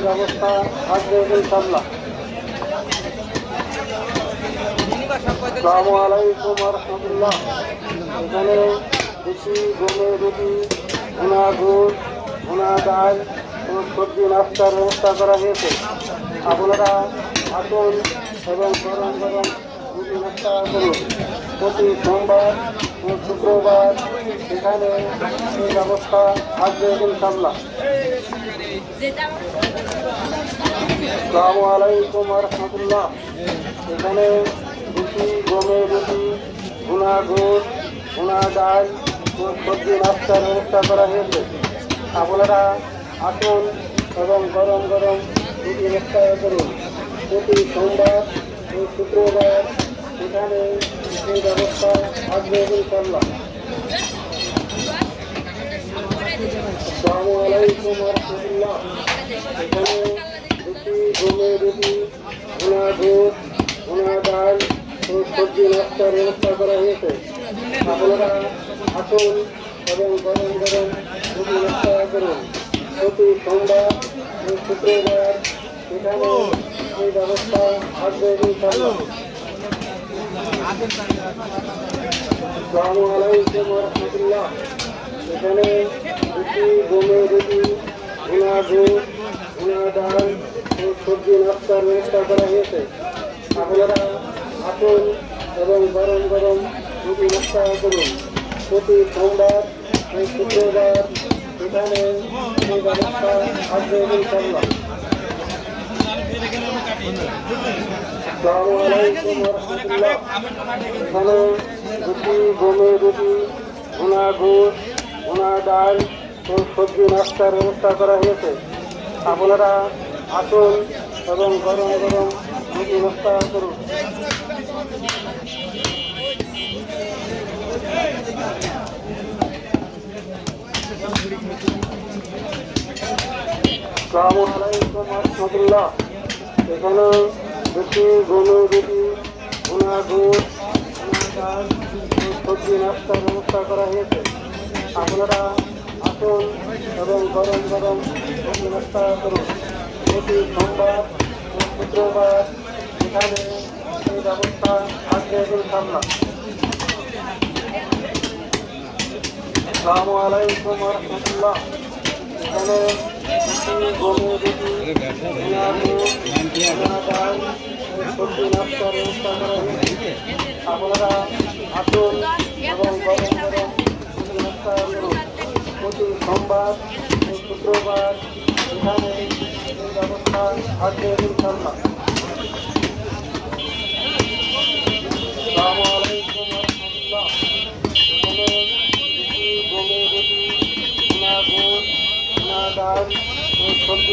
ব্যবস্থা থাকবে ইনশাআল্লাহ। আসসালামু আলাইকুম ওয়া রাহমাতুল্লাহ। এখানে বেশি গমের রুটি, ভুনা গুড়, ভুনা ডাল ও সবজি নাস্তার ব্যবস্থা করা হয়েছে। আপনারা আসুন এবং গরম গরম রুটি নাস্তা করুন। প্রতি সোমবার ও শুক্রবার এখানে এই ব্যবস্থা থাকবে ইনশাআল্লাহ। আসসালামু আলাইকুম ওয়া রাহমাতুল্লাহ। এখানে রুটি, গমের রুটি, ভুনা গুড়, ভুনা ডাল ও সবজি নাস্তার ব্যবস্থা করা হয়েছে। আপনারা আসুন এবং গরম গরম রুটি নাস্তা করুন। প্রতি সোমবার ও শুক্রবার এখানে এই ব্যবস্থা থাকবে ইনশাআল্লাহ। আসসালামু আলাইকুম ওয়া রাহমাতুল্লাহ। এখানে রুটি, গমের রুটি, ভুনা গুড়, ভুনা ডাল ও সবজি নাস্তার ব্যবস্থা করা হয়েছে। আপনারা আসুন এবং গরম গরম রুটি নাস্তা করুন। প্রতি সোমবার ও শুক্রবার এখানে এই ব্যবস্থা থাকবে ইনশাআল্লাহ। আসসালামু আলাইকুম ওয়া রাহমাতুল্লাহ। এখানে রুটি, গমের রুটি, ভুনা গুড়, ভুনা ডাল ও সবজি নাস্তার ব্যবস্থা করা হয়েছে। আপনারা আসুন এবং গরম গরম রুটি নাস্তা করুন। প্রতি সোমবার ও শুক্রবার এখানে এই ব্যবস্থা থাকবে ইনশাআল্লাহ। আসসালামু আলাইকুম ওয়া রাহমাতুল্লাহ। এখানে রুটি, গমের রুটি, ভুনা গুড়, ভুনা ডাল ও সবজি নাস্তার ব্যবস্থা করা হয়েছে। আপনারা আসুন এবং গরম গরম রুটি নাস্তা করুন। আসসালামু আলাইকুম ওয়া রাহমাতুল্লাহ। এখানে রুটি, গমের রুটি, ভুনা গুড়, ভুনা ডাল ও সবজি নাস্তার ব্যবস্থা করা হয়েছে। আপনারা আসুন এবং গরম গরম রুটি নাস্তা করুন। প্রতি সোমবার ও শুক্রবার এখানে এই ব্যবস্থা থাকবে ইনশাআল্লাহ। আসসালামু আলাইকুম ওয়া রাহমাতুল্লাহ। এখানে রুটি, গমের রুটি, ভুনা গুড়, ভুনা ডাল ও সবজি নাস্তার ব্যবস্থা করা হয়েছে। আপনারা আসুন এবং গরম গরম রুটি নাস্তা করুন। প্রতি সোমবার ও শুক্রবার এখানে এই ব্যবস্থা থাকবে ইনশাআল্লাহ। আসসালামু আলাইকুম ওয়া রাহমাতুল্লাহ। এখানে রুটি, গমের রুটি, ভুনা গুড়, ভুনা ডাল ও সবজি